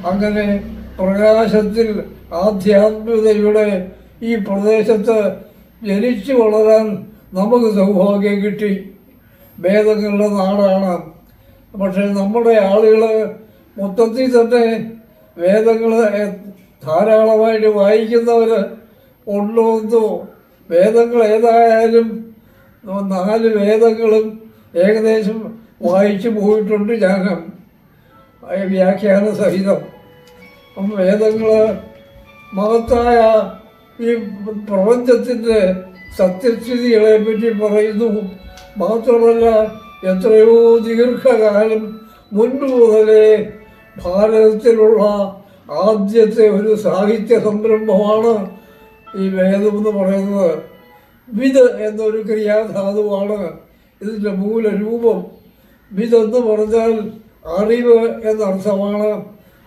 അങ്ങനെ പ്രകാശത്തിൽ ആധ്യാത്മികതയുടെ ഈ പ്രദേശത്ത് ജനിച്ചു വളരാൻ നമുക്ക് സൗഭാഗ്യം കിട്ടി. വേദങ്ങളുടെ നാടാണ്. പക്ഷെ നമ്മുടെ ആളുകൾ മൊത്തത്തിൽ തന്നെ വേദങ്ങൾ ധാരാളമായിട്ട് വായിക്കുന്നവർ ഉണ്ടോ? വേദങ്ങൾ ഏതായാലും 4 വേദങ്ങളും ഏകദേശം വായിച്ചു പോയിട്ടുണ്ട് ഞാൻ, വ്യാഖ്യാന സഹിതം. വേദങ്ങൾ മഹത്തായ ഈ പ്രപഞ്ചത്തിൻ്റെ സത്യസ്ഥിതികളെ പറ്റി പറയുന്നു. മാത്രമല്ല എത്രയോ ദീർഘകാലം മുൻപ് മുതലേ ഭാരതത്തിലുള്ള ആദ്യത്തെ ഒരു സാഹിത്യ സംരംഭമാണ് ഈ വേദം എന്ന് പറയുന്നത്. വിത് എന്നൊരു ക്രിയാധാതുവാണ് ഇതിൻ്റെ മൂലരൂപം. വിത് എന്ന് പറഞ്ഞാൽ അറിവ് എന്നർത്ഥമാണ്.